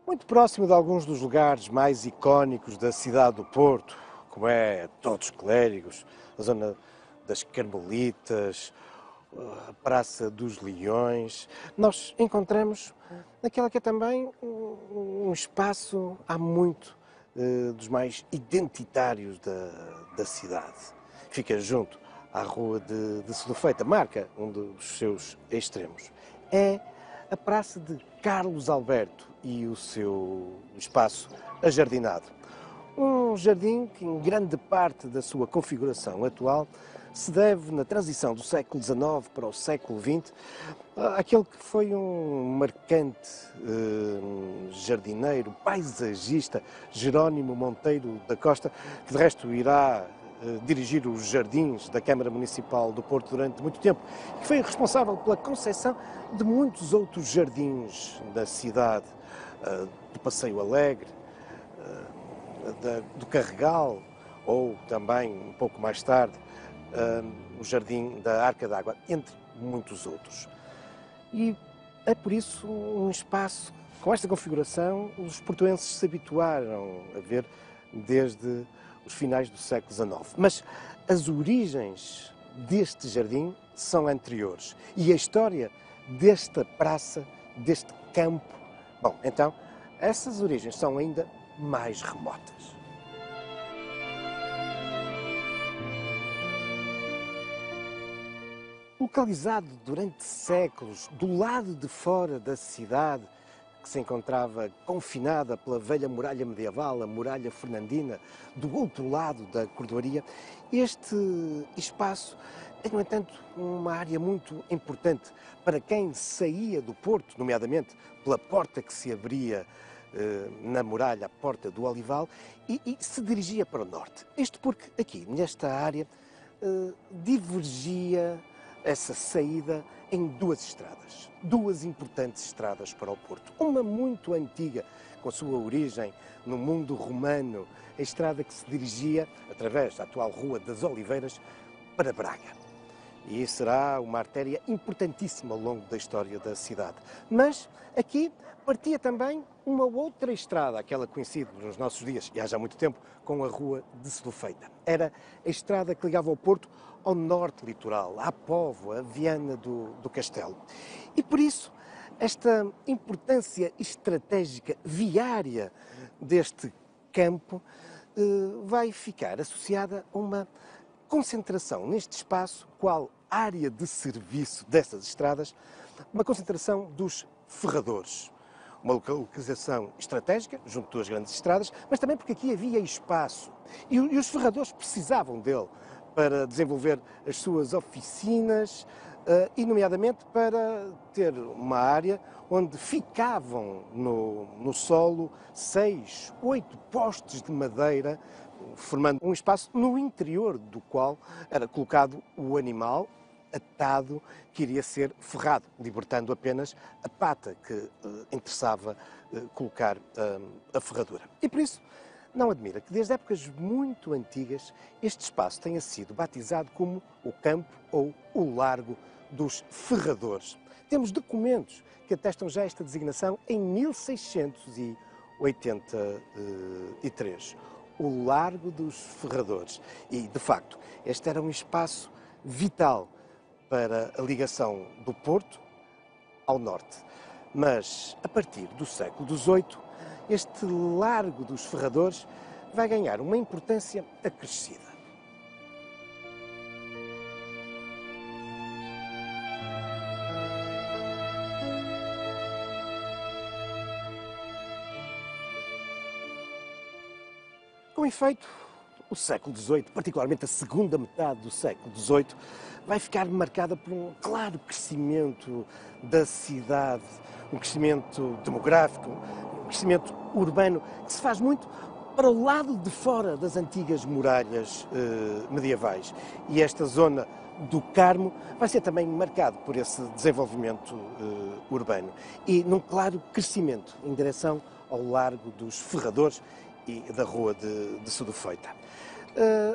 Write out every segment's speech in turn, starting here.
Muito próximo de alguns dos lugares mais icónicos da cidade do Porto, como é Todos os Clérigos, a zona das Carmelitas, a Praça dos Leões, nós encontramos naquela que é também um espaço há muito dos mais identitários da cidade. Fica junto à Rua de Sedufeita, marca um dos seus extremos. É a Praça de Carlos Alberto e o seu espaço ajardinado. Um jardim que, em grande parte da sua configuração atual, se deve, na transição do século XIX para o século XX, àquele que foi um marcante jardineiro, paisagista, Jerónimo Monteiro da Costa, que de resto irá dirigir os jardins da Câmara Municipal do Porto durante muito tempo, que foi responsável pela concepção de muitos outros jardins da cidade, do Passeio Alegre, do Carregal, ou também, um pouco mais tarde, o Jardim da Arca d'Água, entre muitos outros. E é por isso um espaço, com esta configuração, os portuenses se habituaram a ver desde os finais do século XIX. Mas as origens deste jardim são anteriores. E a história desta praça, deste campo, bom, então, essas origens são ainda mais remotas. Localizado durante séculos do lado de fora da cidade, que se encontrava confinada pela velha muralha medieval, a muralha fernandina, do outro lado da cordoaria, este espaço é, no entanto, uma área muito importante para quem saía do Porto, nomeadamente pela porta que se abria na muralha, a Porta do Olival, e se dirigia para o norte. Isto porque aqui, nesta área, divergia essa saída em duas estradas, duas importantes estradas para o Porto. Uma muito antiga, com a sua origem no mundo romano, a estrada que se dirigia, através da atual Rua das Oliveiras, para Braga. E será uma artéria importantíssima ao longo da história da cidade. Mas aqui partia também uma outra estrada, aquela conhecida nos nossos dias, e há já muito tempo, com a Rua de Sedufeita. Era a estrada que ligava o Porto ao norte litoral, à Póvoa, a Viana do Castelo. E por isso, esta importância estratégica viária deste campo vai ficar associada a uma concentração neste espaço, qual área de serviço dessas estradas, uma concentração dos ferradores. Uma localização estratégica, junto a duas grandes estradas, mas também porque aqui havia espaço. E os ferradores precisavam dele para desenvolver as suas oficinas e, nomeadamente, para ter uma área onde ficavam no solo 6, 8 postes de madeira, formando um espaço no interior do qual era colocado o animal atado que iria ser ferrado, libertando apenas a pata que interessava colocar a ferradura. E por isso, não admira que desde épocas muito antigas este espaço tenha sido batizado como o Campo ou o Largo dos Ferradores. Temos documentos que atestam já esta designação em 1683. O Largo dos Ferradores. E, de facto, este era um espaço vital para a ligação do Porto ao norte. Mas, a partir do século XVIII, este Largo dos Ferradores vai ganhar uma importância acrescida. Com efeito, o século XVIII, particularmente a segunda metade do século XVIII, vai ficar marcada por um claro crescimento da cidade, um crescimento demográfico, um crescimento urbano, que se faz muito para o lado de fora das antigas muralhas medievais. E esta zona do Carmo vai ser também marcado por esse desenvolvimento urbano e num claro crescimento em direção ao Largo dos Ferradores e da Rua de Sudofeita.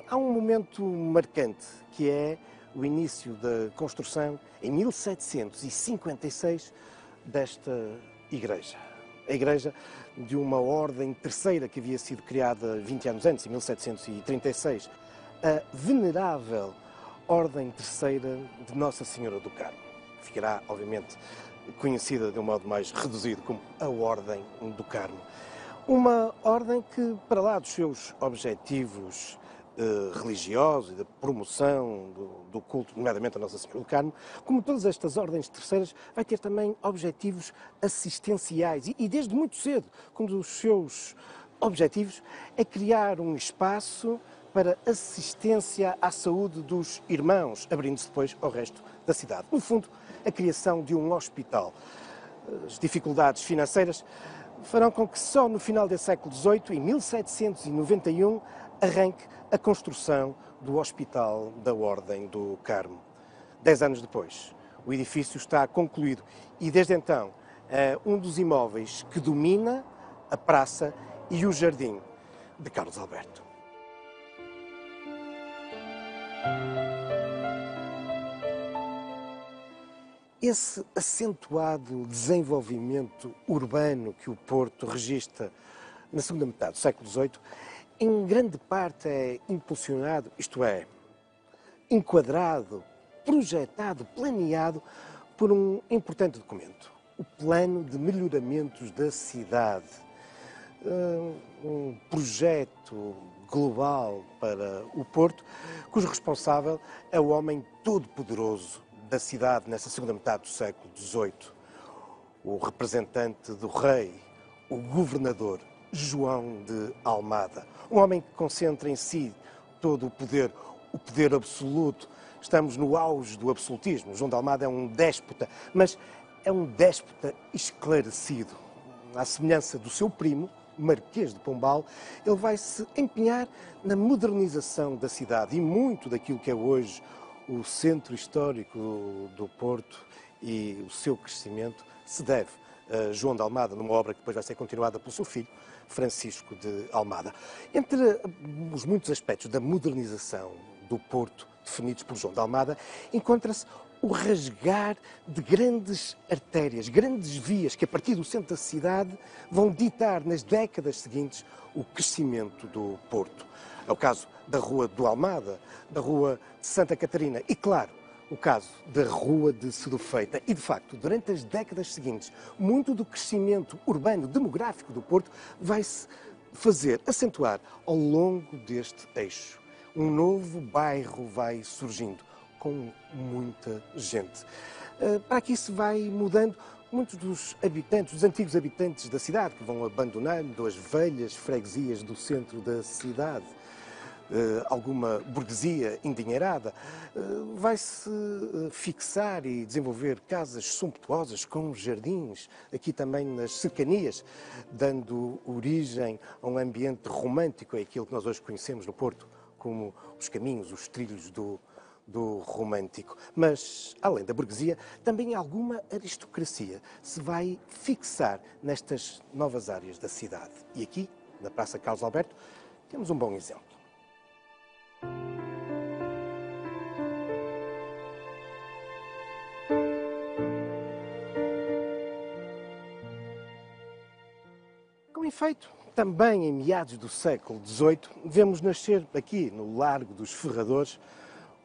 Há um momento marcante que é o início da construção, em 1756, desta igreja. A igreja de uma ordem terceira que havia sido criada 20 anos antes, em 1736, a venerável Ordem Terceira de Nossa Senhora do Carmo. Ficará, obviamente, conhecida de um modo mais reduzido como a Ordem do Carmo. Uma ordem que, para lá dos seus objetivos religiosos e da promoção do culto, nomeadamente a Nossa Senhora do Carmo, como todas estas ordens terceiras, vai ter também objetivos assistenciais e desde muito cedo, um dos seus objetivos é criar um espaço para assistência à saúde dos irmãos, abrindo-se depois ao resto da cidade. No fundo, a criação de um hospital. As dificuldades financeiras farão com que só no final do século XVIII, em 1791, arranque a construção do Hospital da Ordem do Carmo. 10 anos depois, o edifício está concluído e, desde então, é um dos imóveis que domina a praça e o jardim de Carlos Alberto. Esse acentuado desenvolvimento urbano que o Porto registra na segunda metade do século XVIII, em grande parte é impulsionado, isto é, enquadrado, projetado, planeado por um importante documento, o Plano de Melhoramentos da Cidade. Um projeto global para o Porto, cujo responsável é o homem todo-poderoso da cidade nessa segunda metade do século XVIII, o representante do rei, o governador João de Almada. Um homem que concentra em si todo o poder absoluto. Estamos no auge do absolutismo. João de Almada é um déspota, mas é um déspota esclarecido. À semelhança do seu primo, Marquês de Pombal, ele vai se empenhar na modernização da cidade e muito daquilo que é hoje o centro histórico do Porto e o seu crescimento se deve a João de Almada, numa obra que depois vai ser continuada pelo seu filho, Francisco de Almada. Entre os muitos aspectos da modernização do Porto, definidos por João de Almada, encontra-se o rasgar de grandes artérias, grandes vias que, a partir do centro da cidade, vão ditar nas décadas seguintes o crescimento do Porto. É o caso da Rua do Almada, da Rua de Santa Catarina e, claro, o caso da Rua de Sudofeita. E, de facto, durante as décadas seguintes, muito do crescimento urbano, demográfico do Porto vai-se fazer acentuar ao longo deste eixo. Um novo bairro vai surgindo, com muita gente. Para aqui se vai mudando muitos dos habitantes, dos antigos habitantes da cidade, que vão abandonando as velhas freguesias do centro da cidade. Alguma burguesia endinheirada, vai-se fixar e desenvolver casas sumptuosas com jardins, aqui também nas cercanias, dando origem a um ambiente romântico, é aquilo que nós hoje conhecemos no Porto como os caminhos, os trilhos do romântico. Mas, além da burguesia, também alguma aristocracia se vai fixar nestas novas áreas da cidade. E aqui, na Praça Carlos Alberto, temos um bom exemplo. Com efeito, também em meados do século XVIII, vemos nascer aqui, no Largo dos Ferradores,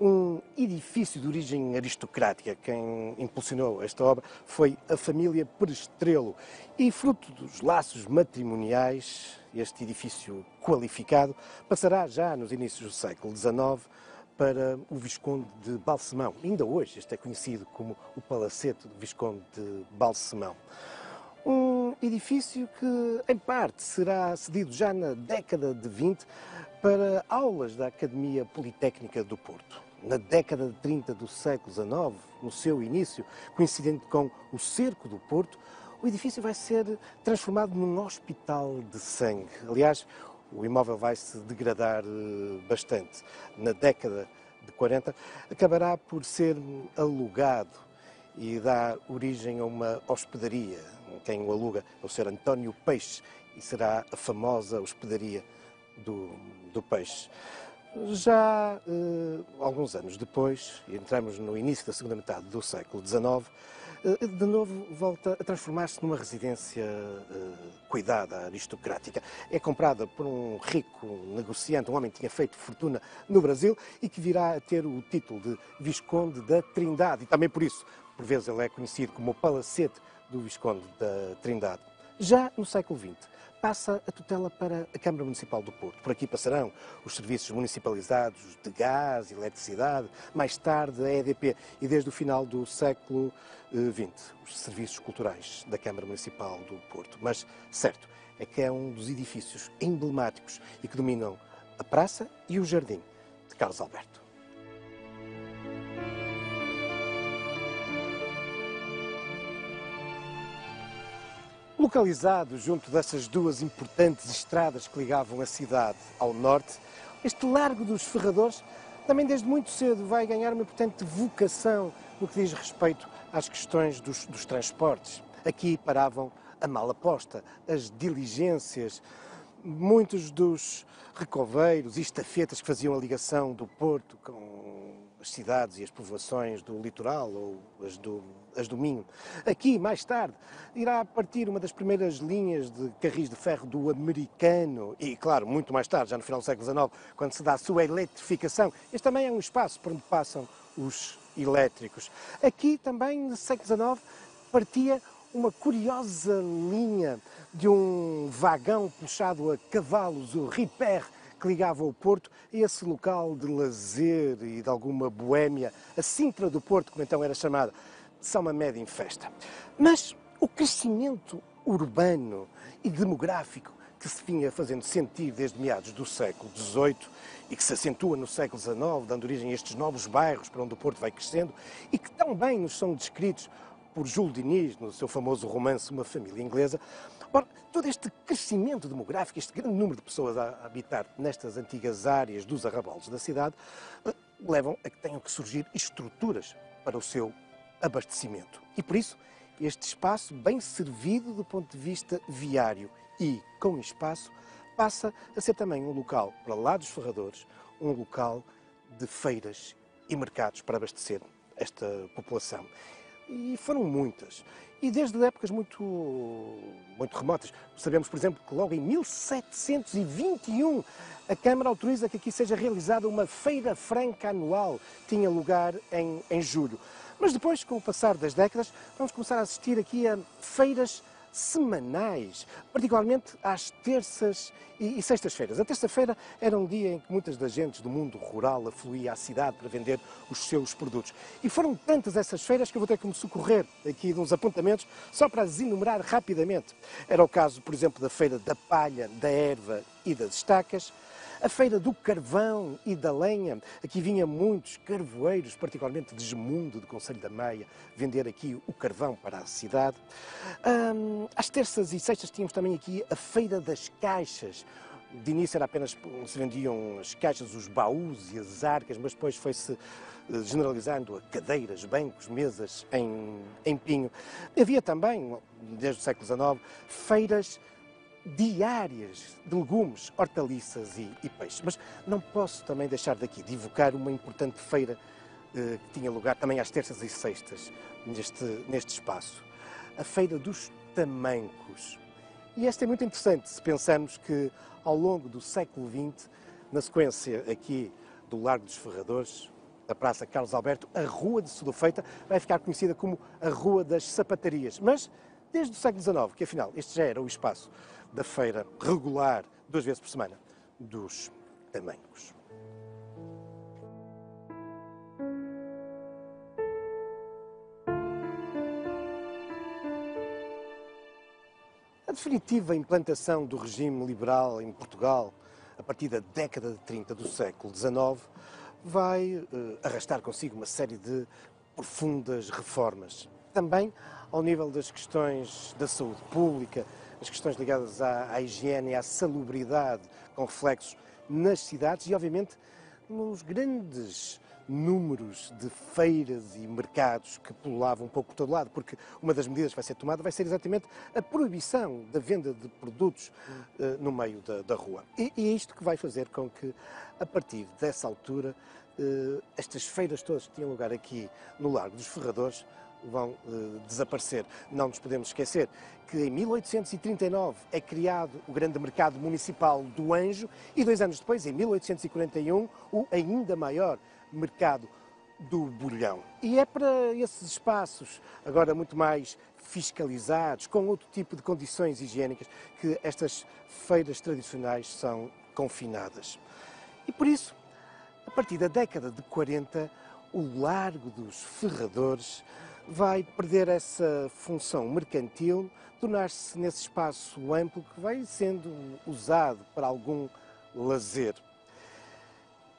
um edifício de origem aristocrática. Quem impulsionou esta obra foi a família Perestrelo e, fruto dos laços matrimoniais, este edifício qualificado passará já nos inícios do século XIX para o Visconde de Balsemão. Ainda hoje este é conhecido como o Palacete do Visconde de Balsemão. Um edifício que, em parte, será cedido já na década de 20 para aulas da Academia Politécnica do Porto. Na década de 30 do século XIX, no seu início, coincidente com o Cerco do Porto, o edifício vai ser transformado num hospital de sangue. Aliás, o imóvel vai se degradar bastante. Na década de 40, acabará por ser alugado e dá origem a uma hospedaria. Quem o aluga é o Sr. António Peixe e será a famosa hospedaria do Peixe. Já alguns anos depois, e entramos no início da segunda metade do século XIX, de novo volta a transformar-se numa residência cuidada, aristocrática. É comprada por um rico negociante, um homem que tinha feito fortuna no Brasil e que virá a ter o título de Visconde da Trindade. E também por isso, por vezes, ele é conhecido como o Palacete do Visconde da Trindade. Já no século XX, passa a tutela para a Câmara Municipal do Porto. Por aqui passarão os serviços municipalizados de gás, eletricidade, mais tarde a EDP e desde o final do século XX, os serviços culturais da Câmara Municipal do Porto. Mas certo é que é um dos edifícios emblemáticos e que dominam a praça e o jardim de Carlos Alberto. Localizado junto dessas duas importantes estradas que ligavam a cidade ao norte, este Largo dos Ferradores também desde muito cedo vai ganhar uma importante vocação no que diz respeito às questões dos transportes. Aqui paravam a mala posta, as diligências, muitos dos recoveiros e estafetas que faziam a ligação do Porto com as cidades e as povoações do litoral ou as do Minho. Aqui, mais tarde, irá partir uma das primeiras linhas de carris de ferro do Americano e, claro, muito mais tarde, já no final do século XIX, quando se dá a sua eletrificação. Este também é um espaço por onde passam os elétricos. Aqui também, no século XIX, partia uma curiosa linha de um vagão puxado a cavalos, o Ripper, que ligava o Porto a esse local de lazer e de alguma boémia, a Sintra do Porto, como então era chamada, de São Mamede em festa. Mas o crescimento urbano e demográfico que se vinha fazendo sentir desde meados do século XVIII e que se acentua no século XIX, dando origem a estes novos bairros para onde o Porto vai crescendo e que tão bem nos são descritos por Jules Diniz, no seu famoso romance Uma Família Inglesa. Ora, todo este crescimento demográfico, este grande número de pessoas a habitar nestas antigas áreas dos arrabaldes da cidade, levam a que tenham que surgir estruturas para o seu abastecimento. E por isso, este espaço, bem servido do ponto de vista viário e com espaço, passa a ser também um local, para lá dos ferradores, um local de feiras e mercados para abastecer esta população. E foram muitas. E desde épocas muito remotas. Sabemos, por exemplo, que logo em 1721 a Câmara autoriza que aqui seja realizada uma feira franca anual. Tinha lugar em julho. Mas depois, com o passar das décadas, vamos começar a assistir aqui a feiras semanais, particularmente às terças e sextas-feiras. A terça-feira era um dia em que muitas das gentes do mundo rural afluía à cidade para vender os seus produtos. E foram tantas essas feiras que eu vou ter que me socorrer aqui de uns apontamentos só para as enumerar rapidamente. Era o caso, por exemplo, da Feira da Palha, da Erva e das Estacas, a Feira do Carvão e da Lenha. Aqui vinham muitos carvoeiros, particularmente de Gemundo, do Conselho da Meia, vender aqui o carvão para a cidade. Às terças e sextas tínhamos também aqui a Feira das Caixas. De início era apenas onde se vendiam as caixas, os baús e as arcas, mas depois foi-se generalizando a cadeiras, bancos, mesas em pinho. Havia também, desde o século XIX, feiras diárias de legumes, hortaliças e peixes. Mas não posso também deixar daqui de evocar uma importante feira que tinha lugar também às terças e sextas neste espaço. A Feira dos Tamancos. E esta é muito interessante se pensarmos que ao longo do século XX, na sequência aqui do Largo dos Ferradores, a Praça Carlos Alberto, a Rua de Sudofeita vai ficar conhecida como a Rua das Sapatarias. Mas desde o século XIX, que afinal este já era o espaço da feira regular, 2 vezes por semana, dos tamancos. A definitiva implantação do regime liberal em Portugal, a partir da década de 30 do século XIX, vai arrastar consigo uma série de profundas reformas. Também ao nível das questões da saúde pública, as questões ligadas à higiene e à salubridade, com reflexos nas cidades e, obviamente, nos grandes números de feiras e mercados que pululavam um pouco por todo lado, porque uma das medidas que vai ser tomada vai ser exatamente a proibição da venda de produtos no meio da rua. E é isto que vai fazer com que, a partir dessa altura, estas feiras todas que tinham lugar aqui no Largo dos Ferradores vão desaparecer. Não nos podemos esquecer que em 1839 é criado o grande mercado municipal do Anjo e 2 anos depois, em 1841, o ainda maior mercado do Bolhão. E é para esses espaços, agora muito mais fiscalizados, com outro tipo de condições higiênicas, que estas feiras tradicionais são confinadas. E por isso, a partir da década de 40, o Largo dos Ferradores vai perder essa função mercantil, tornar-se nesse espaço amplo que vai sendo usado para algum lazer.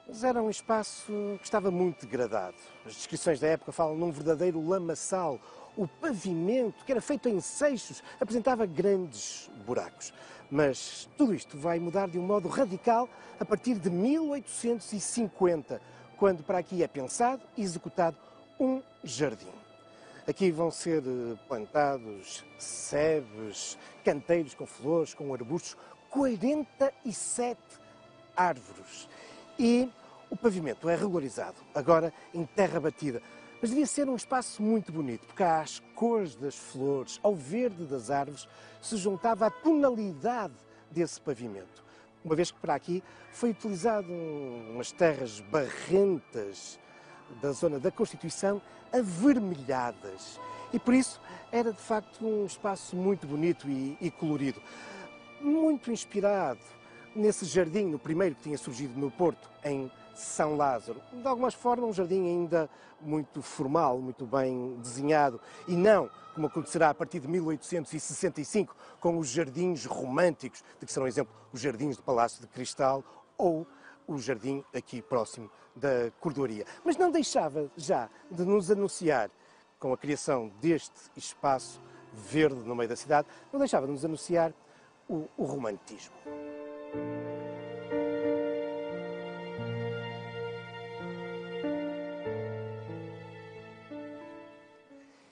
Mas era um espaço que estava muito degradado. As descrições da época falam num verdadeiro lamaçal. O pavimento, que era feito em seixos, apresentava grandes buracos. Mas tudo isto vai mudar de um modo radical a partir de 1850, quando para aqui é pensado e executado um jardim. Aqui vão ser plantados sebes, canteiros com flores, com arbustos, 47 árvores. E o pavimento é regularizado, agora em terra batida. Mas devia ser um espaço muito bonito, porque às cores das flores, ao verde das árvores, se juntava a tonalidade desse pavimento. Uma vez que para aqui foi utilizado umas terras barrentas da zona da Constituição, avermelhadas. E por isso era de facto um espaço muito bonito e colorido. Muito inspirado nesse jardim, no primeiro que tinha surgido no Porto, em São Lázaro. De alguma forma, um jardim ainda muito formal, muito bem desenhado, e não como acontecerá a partir de 1865, com os jardins românticos, de que serão exemplo os jardins do Palácio de Cristal ou o jardim aqui próximo da Cordoaria. Mas não deixava já de nos anunciar, com a criação deste espaço verde no meio da cidade, não deixava de nos anunciar o romantismo.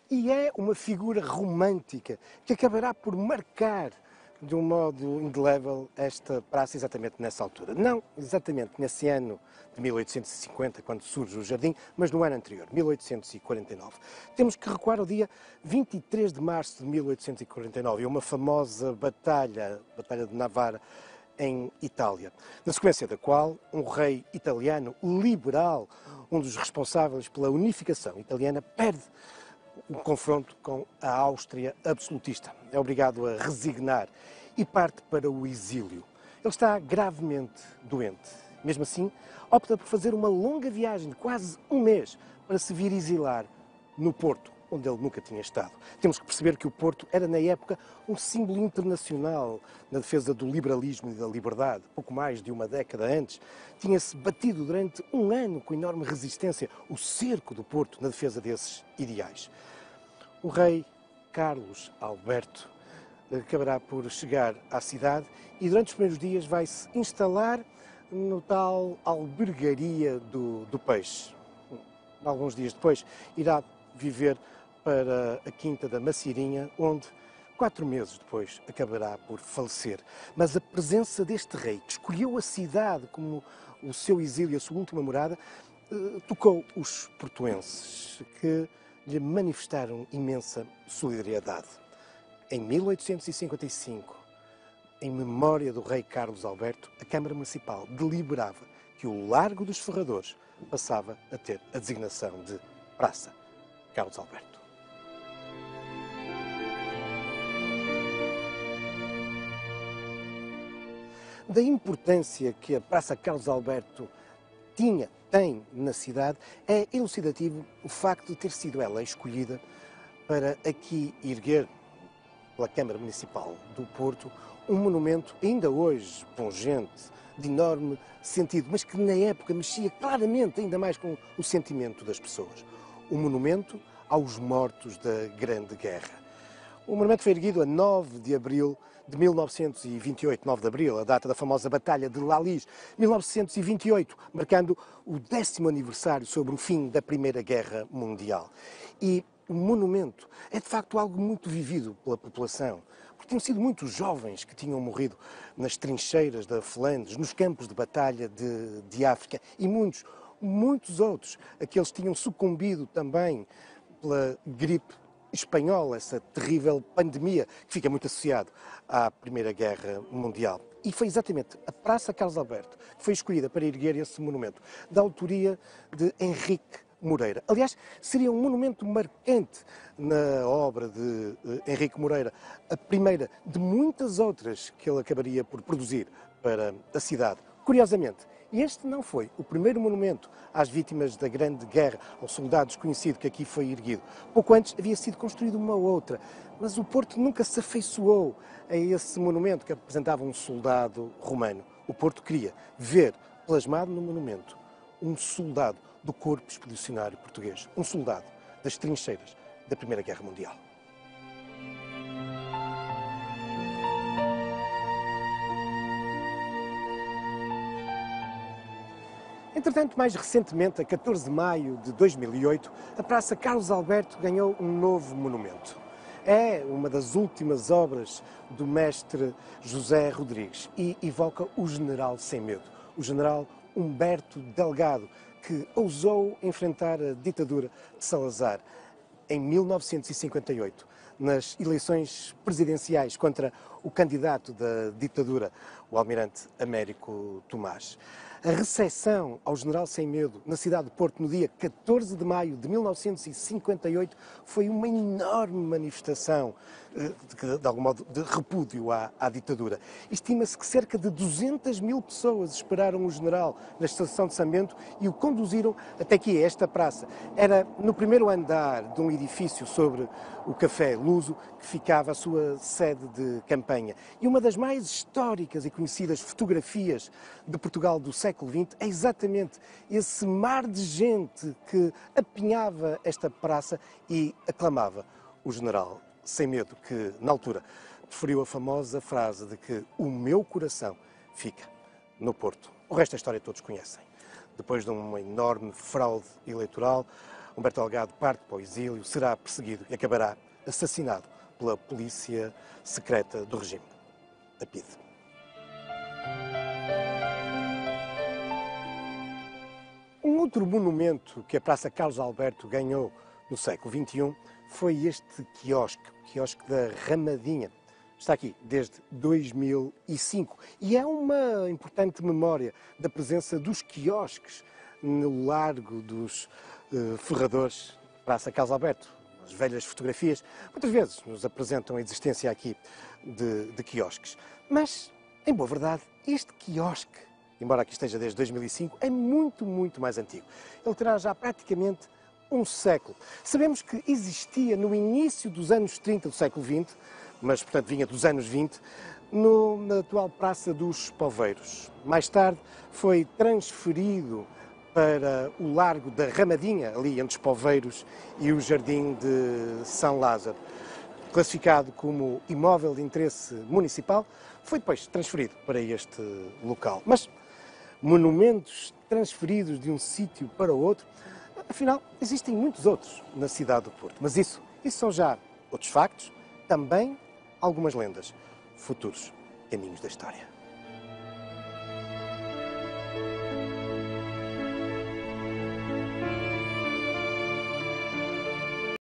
E é uma figura romântica que acabará por marcar de um modo indelével esta praça exatamente nessa altura. Não exatamente nesse ano de 1850, quando surge o jardim, mas no ano anterior, 1849. Temos que recuar ao dia 23 de março de 1849, uma famosa batalha, a Batalha de Navarra, em Itália, na sequência da qual um rei italiano liberal, um dos responsáveis pela unificação italiana, perde um confronto com a Áustria absolutista. É obrigado a resignar e parte para o exílio. Ele está gravemente doente. Mesmo assim, opta por fazer uma longa viagem de quase um mês para se vir exilar no Porto, onde ele nunca tinha estado. Temos que perceber que o Porto era, na época, um símbolo internacional na defesa do liberalismo e da liberdade. Pouco mais de uma década antes, tinha-se batido durante um ano com enorme resistência o cerco do Porto na defesa desses ideais. O rei Carlos Alberto acabará por chegar à cidade e durante os primeiros dias vai-se instalar no tal albergaria do Peixe. Alguns dias depois irá viver para a Quinta da Macirinha, onde 4 meses depois acabará por falecer. Mas a presença deste rei, que escolheu a cidade como o seu exílio, a sua última morada, tocou os portuenses, que lhe manifestaram imensa solidariedade. Em 1855, em memória do rei Carlos Alberto, a Câmara Municipal deliberava que o Largo dos Ferradores passava a ter a designação de Praça Carlos Alberto. Da importância que a Praça Carlos Alberto tem na cidade, é elucidativo o facto de ter sido ela escolhida para aqui erguer, pela Câmara Municipal do Porto, um monumento ainda hoje pungente, de enorme sentido, mas que na época mexia claramente ainda mais com o sentimento das pessoas. O monumento aos mortos da Grande Guerra. O monumento foi erguido a 9 de abril de 1928, 9 de abril, a data da famosa Batalha de Lalis, 1928, marcando o 10º aniversário sobre o fim da Primeira Guerra Mundial. E o monumento é de facto algo muito vivido pela população, porque tinham sido muitos jovens que tinham morrido nas trincheiras da Flandres, nos campos de batalha de África, e muitos outros, aqueles que tinham sucumbido também pela gripe espanhola, essa terrível pandemia que fica muito associado à Primeira Guerra Mundial. E foi exatamente a Praça Carlos Alberto que foi escolhida para erguer esse monumento, da autoria de Henrique Moreira. Aliás, seria um monumento marcante na obra de Henrique Moreira, a primeira de muitas outras que ele acabaria por produzir para a cidade. Curiosamente, este não foi o primeiro monumento às vítimas da Grande Guerra, aos soldados desconhecido que aqui foi erguido. Pouco antes havia sido construída uma outra, mas o Porto nunca se afeiçoou a esse monumento que apresentava um soldado romano. O Porto queria ver plasmado no monumento um soldado do Corpo Expedicionário Português, um soldado das trincheiras da Primeira Guerra Mundial. Entretanto, mais recentemente, a 14 de maio de 2008, a Praça Carlos Alberto ganhou um novo monumento. É uma das últimas obras do mestre José Rodrigues e evoca o general sem medo, o general Humberto Delgado, que ousou enfrentar a ditadura de Salazar em 1958, nas eleições presidenciais contra o candidato da ditadura, o almirante Américo Tomás. A recepção ao general sem medo na cidade de Porto no dia 14 de maio de 1958 foi uma enorme manifestação de algum modo de repúdio à ditadura. Estima-se que cerca de 200 mil pessoas esperaram o general na estação de Sambento e o conduziram até aqui, a esta praça. Era no primeiro andar de um edifício sobre o Café Luso que ficava a sua sede de campanha. E uma das mais históricas e conhecidas fotografias de Portugal do século XX é exatamente esse mar de gente que apinhava esta praça e aclamava o general sem medo, que na altura preferiu a famosa frase de que o meu coração fica no Porto. O resto da história todos conhecem. Depois de uma enorme fraude eleitoral, Humberto Delgado parte para o exílio, será perseguido e acabará assassinado pela polícia secreta do regime, a PIDE. Um outro monumento que a Praça Carlos Alberto ganhou no século XXI foi este quiosque, o quiosque da Ramadinha. Está aqui desde 2005 e é uma importante memória da presença dos quiosques no Largo dos Ferradores, Praça Carlos Alberto. As velhas fotografias muitas vezes nos apresentam a existência aqui de quiosques. Mas, em boa verdade, este quiosque, embora aqui esteja desde 2005, é muito mais antigo. Ele terá já praticamente um século. Sabemos que existia no início dos anos 30 do século XX, mas, portanto, vinha dos anos 20, na atual Praça dos Poveiros. Mais tarde foi transferido para o Largo da Ramadinha, ali entre os Poveiros e o Jardim de São Lázaro. Classificado como imóvel de interesse municipal, foi depois transferido para este local. Mas monumentos transferidos de um sítio para o outro, afinal, existem muitos outros na cidade do Porto. Mas isso são já outros factos, também algumas lendas, futuros caminhos da história.